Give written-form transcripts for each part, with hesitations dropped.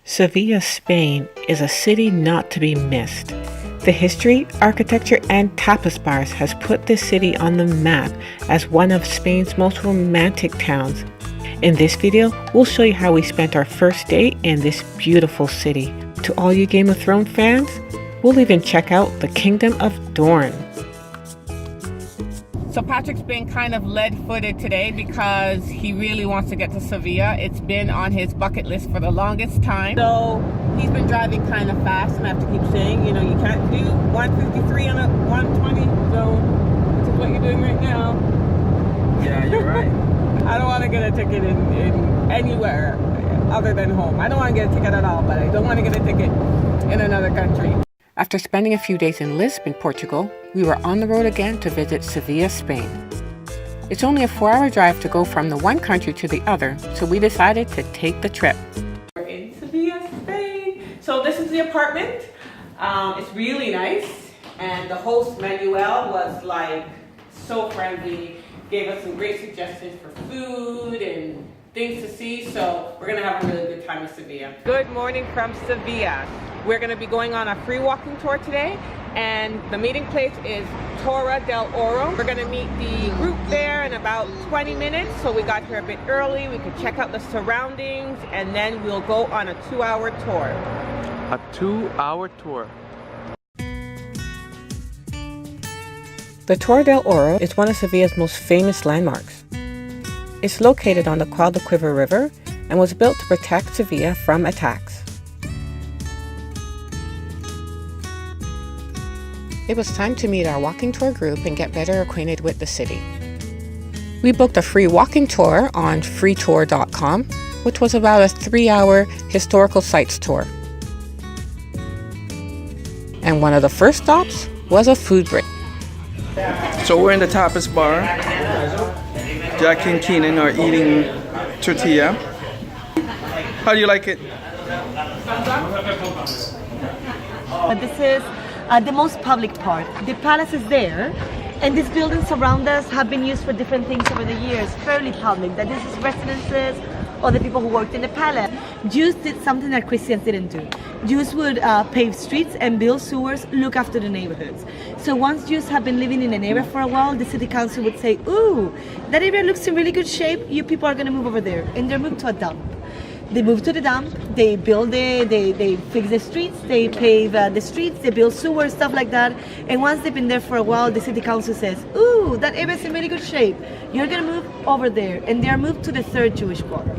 Sevilla, Spain is a city not to be missed. The history, architecture, and tapas bars has put this city on the map as one of Spain's most romantic towns. In this video, we'll show you how we spent our first day in this beautiful city. To all you Game of Thrones fans, we'll even check out the Kingdom of Dorne. So Patrick's been kind of lead-footed today because he really wants to get to Sevilla. It's been on his bucket list for the longest time. So he's been driving kind of fast, and I have to keep saying, you know, you can't do 153 on a 120 zone, which is what you're doing right now. Yeah, you're right. I don't want to get a ticket in anywhere other than home. I don't want to get a ticket at all, but I don't want to get a ticket in another country. After spending a few days in Lisbon, Portugal, we were on the road again to visit Sevilla, Spain. It's only a 4-hour drive to go from the one country to the other, so we decided to take the trip. We're in Sevilla, Spain. So this is the apartment. It's really nice, and the host Manuel was like so friendly, gave us some great suggestions for food and things to see, so we're gonna have a really good time in Sevilla. Good morning from Sevilla. We're gonna be going on a free walking tour today, and the meeting place is Torre del Oro. We're gonna meet the group there in about 20 minutes, so we got here a bit early. We could check out the surroundings, and then we'll go on a 2-hour tour. A 2-hour tour. The Torre del Oro is one of Sevilla's most famous landmarks. It's located on the Guadalquivir River and was built to protect Sevilla from attacks. It was time to meet our walking tour group and get better acquainted with the city. We booked a free walking tour on freetour.com, which was about a 3-hour historical sites tour. And one of the first stops was a food break. So we're in the tapas bar. Jack and Keenan are eating tortilla. How do you like it? This is the most public part. The palace is there, and these buildings around us have been used for different things over the years, fairly public. That this is residences or the people who worked in the palace. Jews did something that Christians didn't do. Jews would pave streets and build sewers, look after the neighborhoods. So once Jews have been living in an area for a while, the city council would say, ooh, that area looks in really good shape, you people are gonna move over there. And they're moved to a dump. They move to the dump, they build they fix the streets, they pave the streets, they build sewers, stuff like that. And once they've been there for a while, the city council says, ooh, that area's in really good shape. You're gonna move over there. And they are moved to the 3rd Jewish quarter.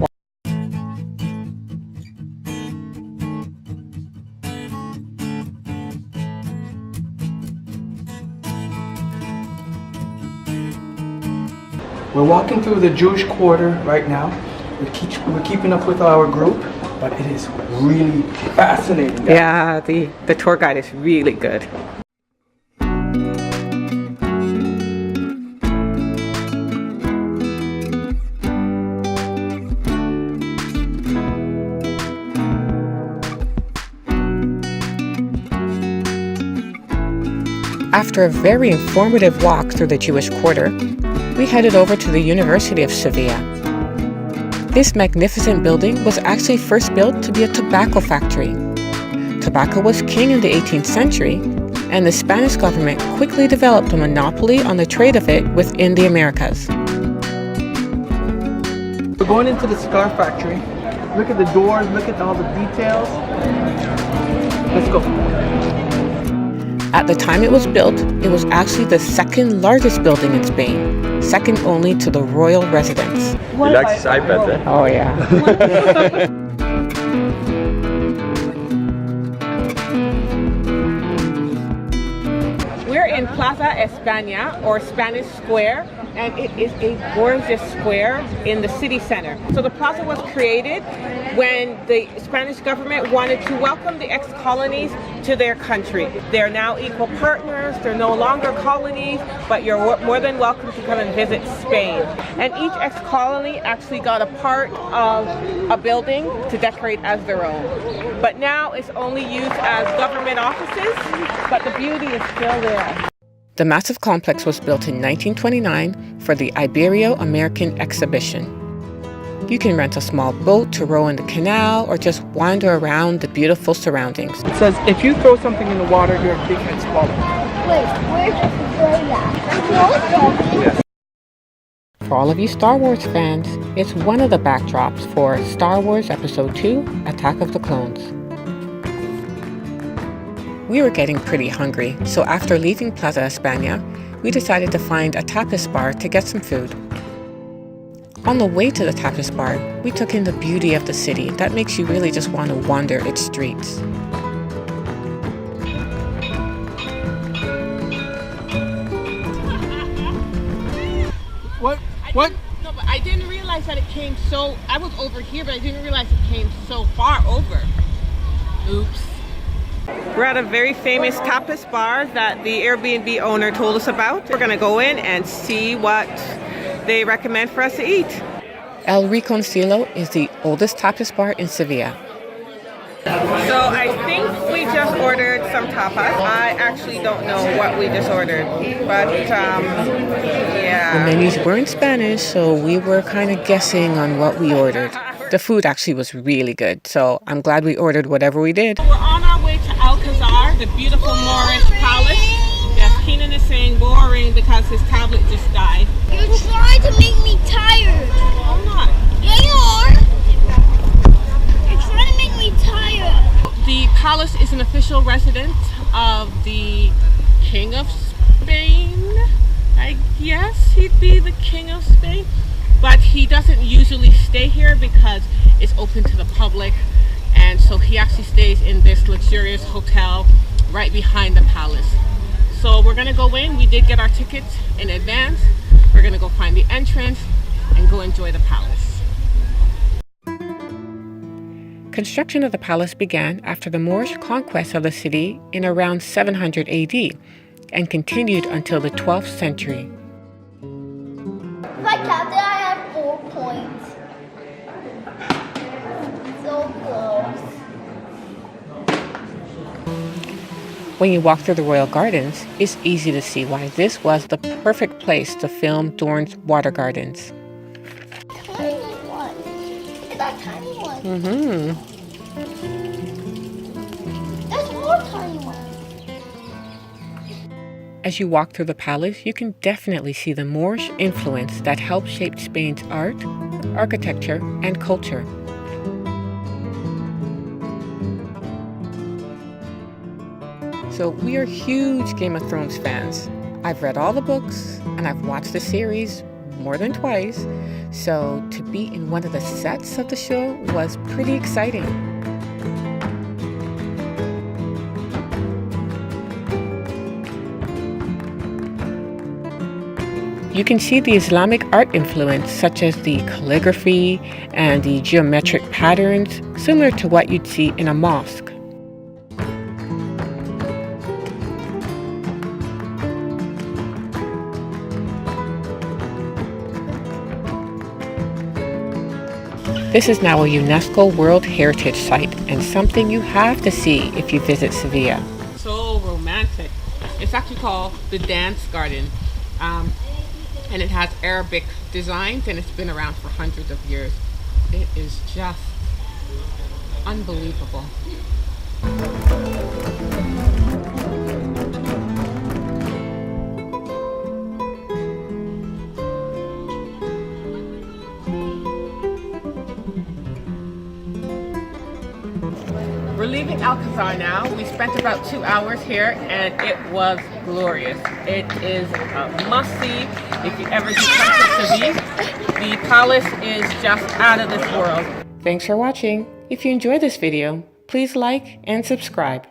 We're walking through the Jewish quarter right now. We're keeping up with our group, but it is really fascinating, guys. Yeah, the tour guide is really good. After a very informative walk through the Jewish quarter, we headed over to the University of Sevilla. This magnificent building was actually first built to be a tobacco factory. Tobacco was king in the 18th century, and the Spanish government quickly developed a monopoly on the trade of it within the Americas. We're going into the cigar factory. Look at the doors, look at all the details. Let's go. At the time it was built, it was actually the 2nd largest building in Spain, second only to the royal residence. He likes his iPad there. Oh yeah. We're in Plaza de España, or Spanish Square, and it is a gorgeous square in the city center. So the plaza was created when the Spanish government wanted to welcome the ex-colonies to their country. They're now equal partners, they're no longer colonies, but you're more than welcome to come and visit Spain. And each ex-colony actually got a part of a building to decorate as their own. But now it's only used as government offices, but the beauty is still there. The massive complex was built in 1929 for the Ibero-American Exhibition. You can rent a small boat to row in the canal or just wander around the beautiful surroundings. It says if you throw something in the water, your big head swallow. Wait, where does it say that? No, Yes. For all of you Star Wars fans, it's one of the backdrops for Star Wars Episode 2, Attack of the Clones. We were getting pretty hungry, so after leaving Plaza de España, we decided to find a tapas bar to get some food. On the way to the tapas bar, we took in the beauty of the city that makes you really just want to wander its streets. What? No, but I didn't realize that it came so... I was over here, but I didn't realize it came so far over. Oops. We're at a very famous tapas bar that the Airbnb owner told us about. We're going to go in and see what they recommend for us to eat. El Reconcilio is the oldest tapas bar in Sevilla. So I think we just ordered some tapas. I actually don't know what we just ordered, but yeah. The menus were in Spanish, so we were kind of guessing on what we ordered. The food actually was really good, so I'm glad we ordered whatever we did. We're on our way to Alcazar, the beautiful Moorish palace. Yes, Keenan is saying boring because his tablet just died. you're trying to make me tired. I'm not. Yeah, you are. You're trying to make me tired. The palace is an official residence of the King of Spain. I guess he'd be the King of Spain. But he doesn't usually stay here because it's open to the public. And so he actually stays in this luxurious hotel right behind the palace. So we're gonna go in. We did get our tickets in advance. We're gonna go find the entrance and go enjoy the palace. Construction of the palace began after the Moorish conquest of the city in around 700 AD and continued until the 12th century. If I counted, I have 4 points. So close. When you walk through the royal gardens, it's easy to see why this was the perfect place to film Dorne's water gardens. Tiny one. It's that tiny one. Mm-hmm. There's more tiny ones. As you walk through the palace, you can definitely see the Moorish influence that helped shape Spain's art, architecture, and culture. So we are huge Game of Thrones fans. I've read all the books and I've watched the series more than twice, so to be in one of the sets of the show was pretty exciting. You can see the Islamic art influence, such as the calligraphy and the geometric patterns, similar to what you'd see in a mosque. This is now a UNESCO World Heritage Site and something you have to see if you visit Sevilla. So romantic. It's actually called the Dance Garden. And it has Arabic designs and it's been around for hundreds of years. It is just unbelievable. We're leaving Alcazar now. We spent about 2 hours here and it was glorious. It is a must-see if you ever do come to Seville. The palace is just out of this world. Thanks for watching. If you enjoyed this video, please like and subscribe.